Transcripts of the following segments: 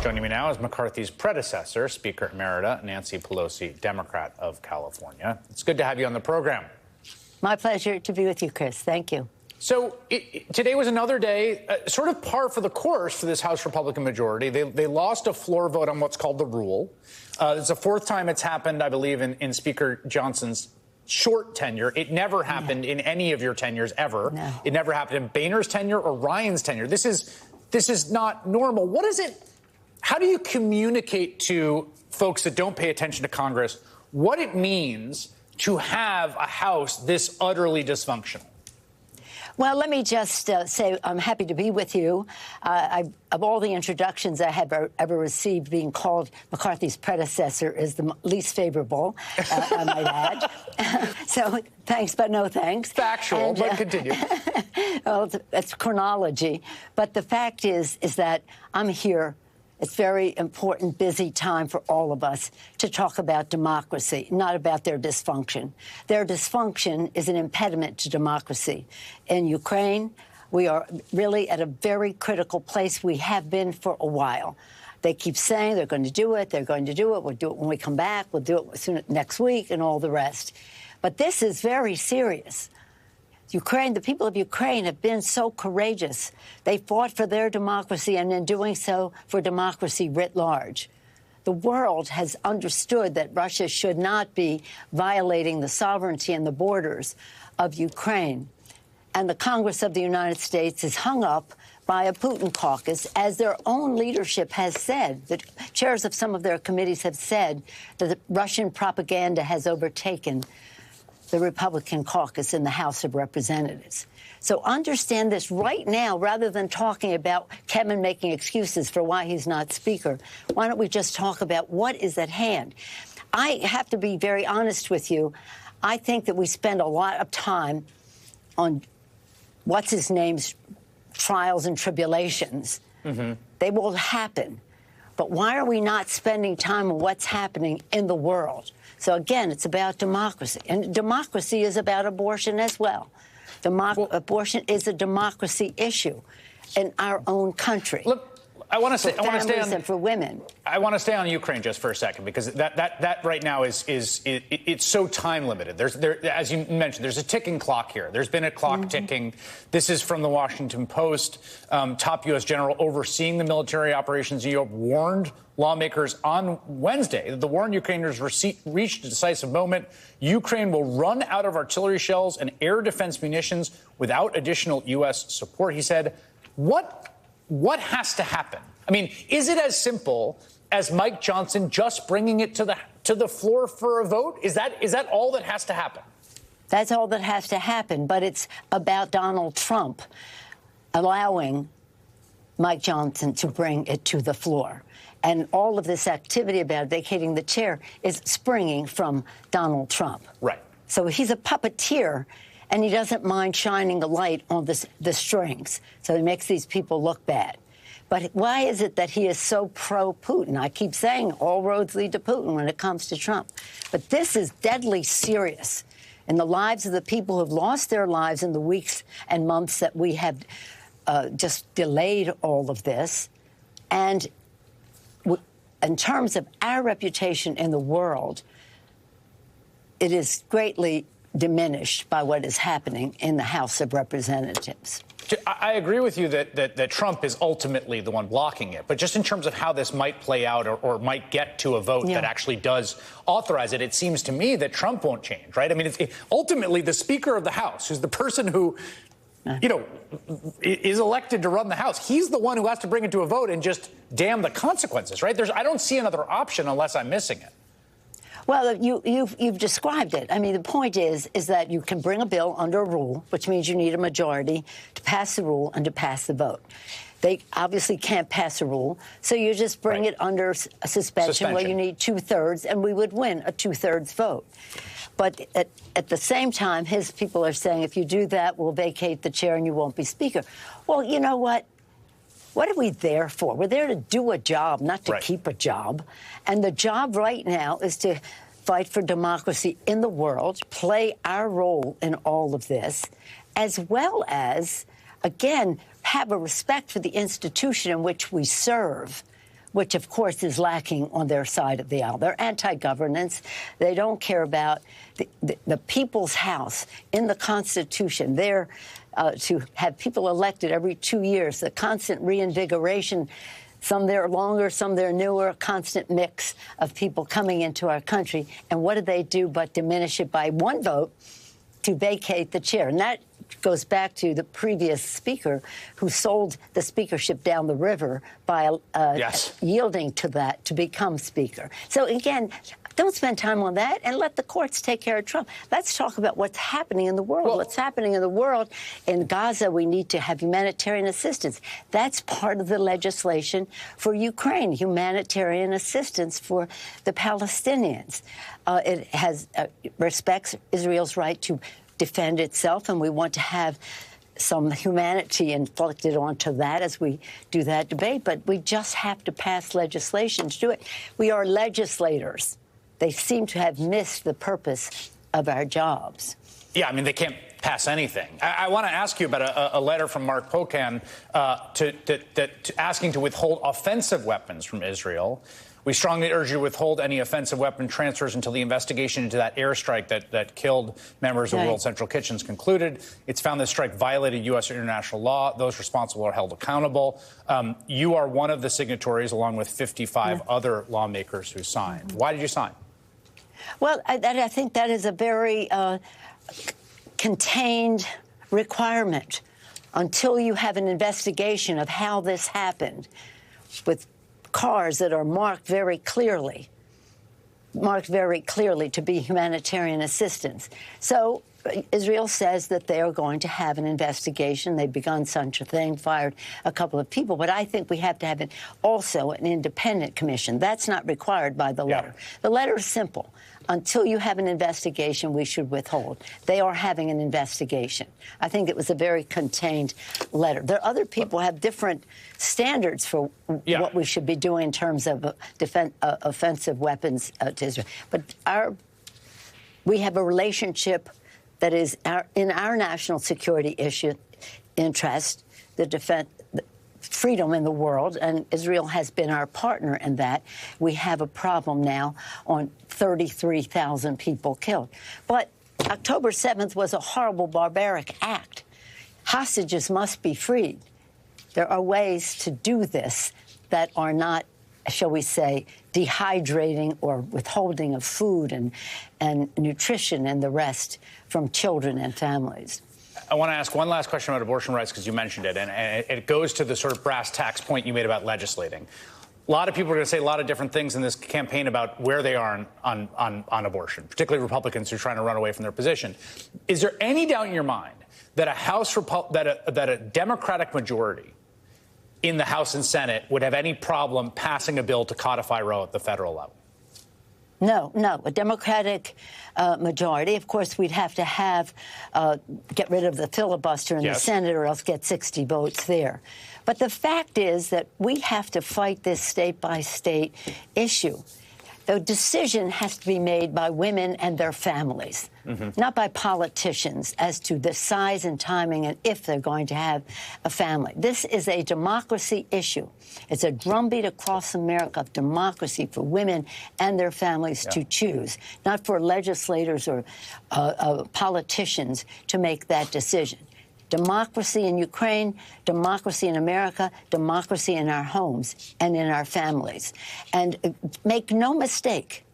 Joining me now is McCarthy's predecessor, Speaker Emerita Nancy Pelosi, Democrat of California. It's good to have you on the program. My pleasure to be with you, Chris. Thank you. So today was another day, sort of par for the course for this House Republican majority. They lost a floor vote on what's called the rule. It's the fourth time it's happened, I believe, in Speaker Johnson's short tenure. It never happened in any of your tenures ever. No. It never happened in Boehner's tenure or Ryan's tenure. This is not normal. What is it? How do you communicate to folks that don't pay attention to Congress what it means to have a House this utterly dysfunctional? Well, let me just say I'm happy to be with you. Of all the introductions I have ever received, being called McCarthy's predecessor is the least favorable, I might add. So thanks, but no thanks. Factual, but continue. Well, it's chronology. But the fact is that I'm here. It's very important, busy time for all of us to talk about democracy, not about their dysfunction. Their dysfunction is an impediment to democracy. In Ukraine, we are really at a very critical place. We have been for a while. They keep saying they're going to do it, they're going to do it, we'll do it when we come back, we'll do it soon next week, and all the rest. But this is very serious. Ukraine, the people of Ukraine have been so courageous. They fought for their democracy and in doing so for democracy writ large. The world has understood that Russia should not be violating the sovereignty and the borders of Ukraine. And the Congress of the United States is hung up by a Putin caucus, as their own leadership has said. The chairs of some of their committees have said that the Russian propaganda has overtaken the Republican caucus in the House of Representatives. So understand this right now, rather than talking about Kevin making excuses for why he's not Speaker. Why don't we just talk about what is at hand? I have to be very honest with you. I think that we spend a lot of time on what's-his-name's trials and tribulations. Mm-hmm. They will happen. But why are we not spending time on what's happening in the world? So, again, it's about democracy. And democracy is about abortion as well. Abortion is a democracy issue in our own country. Look, I want to stay on and for women. I want to stay on Ukraine just for a second, because that right now is it's so time limited. As you mentioned, there's a ticking clock here. There's been a clock ticking. This is from the Washington Post. Top U.S. general overseeing the military operations in Europe warned lawmakers on Wednesday that the war in Ukraine has reached a decisive moment. Ukraine will run out of artillery shells and air defense munitions without additional U.S. support. He said, What has to happen? I mean, is it as simple as Mike Johnson just bringing it to the floor for a vote? Is that all that has to happen? That's all that has to happen. But it's about Donald Trump allowing Mike Johnson to bring it to the floor. And all of this activity about vacating the chair is springing from Donald Trump. Right. So he's a puppeteer, and he doesn't mind shining a light on the strings. So he makes these people look bad. But why is it that he is so pro-Putin? I keep saying all roads lead to Putin when it comes to Trump. But this is deadly serious in the lives of the people who have lost their lives in the weeks and months that we have just delayed all of this. And in terms of our reputation in the world, it is greatly diminished by what is happening in the House of Representatives. I agree with you that Trump is ultimately the one blocking it. But just in terms of how this might play out or might get to a vote that actually does authorize it, it seems to me that Trump won't change, right? I mean, ultimately, the Speaker of the House, who's the person who, is elected to run the House, he's the one who has to bring it to a vote and just damn the consequences, right? I don't see another option unless I'm missing it. Well, you've described it. I mean, the point is that you can bring a bill under a rule, which means you need a majority to pass the rule and to pass the vote. They obviously can't pass a rule, so you just bring it under a suspension where you need 2/3, and we would win a 2/3 vote. But at the same time, his people are saying, if you do that, we'll vacate the chair and you won't be Speaker. Well, you know what? What are we there for? We're there to do a job, not to keep a job. And the job right now is to fight for democracy in the world, play our role in all of this, as well as, again, have a respect for the institution in which we serve. which, of course, is lacking on their side of the aisle. They're anti-governance. They don't care about the people's house in the Constitution. They're to have people elected every 2 years, the constant reinvigoration. Some there longer, some there newer, a constant mix of people coming into our country. And what do they do but diminish it by one vote to vacate the chair? And that goes back to the previous speaker who sold the speakership down the river by yielding to that to become speaker. So, again, don't spend time on that and let the courts take care of Trump. Let's talk about what's happening in the world. Well, what's happening in the world. In Gaza, we need to have humanitarian assistance. That's part of the legislation for Ukraine, humanitarian assistance for the Palestinians. It has respects Israel's right to defend itself, and we want to have some humanity inflicted onto that as we do that debate. But we just have to pass legislation to do it. We are legislators. They seem to have missed the purpose of our jobs. Yeah, I mean, they can't pass anything. I want to ask you about a letter from Mark Pocan asking to withhold offensive weapons from Israel. We strongly urge you to withhold any offensive weapon transfers until the investigation into that airstrike that killed members of World Central Kitchen's concluded. It's found this strike violated U.S. and international law. Those responsible are held accountable. You are one of the signatories, along with 55 other lawmakers who signed. Why did you sign? Well, I think that is a very contained requirement until you have an investigation of how this happened with cars that are marked very clearly to be humanitarian assistance. So Israel says that they are going to have an investigation. They've begun such a thing, fired a couple of people. But I think we have to have also an independent commission. That's not required by the letter. The letter is simple. Until you have an investigation, we should withhold. They are having an investigation. I think it was a very contained letter. There are other people who have different standards for what we should be doing in terms of offensive weapons to Israel. But we have a relationship that is in our national security interest, the freedom in the world, and Israel has been our partner in that. We have a problem now on 33,000 people killed. But October 7th was a horrible, barbaric act. Hostages must be freed. There are ways to do this that are not, shall we say, dehydrating or withholding of food and nutrition and the rest from children and families. I want to ask one last question about abortion rights, because you mentioned it, and it goes to the sort of brass tacks point you made about legislating. A lot of people are going to say a lot of different things in this campaign about where they are on abortion, particularly Republicans who are trying to run away from their position. Is there any doubt in your mind that a Democratic majority in the House and Senate would have any problem passing a bill to codify Roe at the federal level? No. A Democratic majority. Of course, we'd have to get rid of the filibuster in the Senate, or else get 60 votes there. But the fact is that we have to fight this state-by-state issue. The decision has to be made by women and their families, not by politicians, as to the size and timing and if they're going to have a family. This is a democracy issue. It's a drumbeat across America of democracy for women and their families to choose, not for legislators or politicians to make that decision. Democracy in Ukraine, democracy in America, democracy in our homes and in our families. And make no mistake,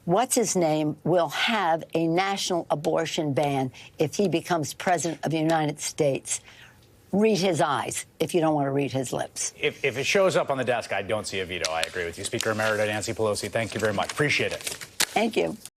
what's-his-name will have a national abortion ban if he becomes president of the United States. Read his eyes if you don't want to read his lips. If it shows up on the desk, I don't see a veto. I agree with you. Speaker Emerita Nancy Pelosi, thank you very much. Appreciate it. Thank you.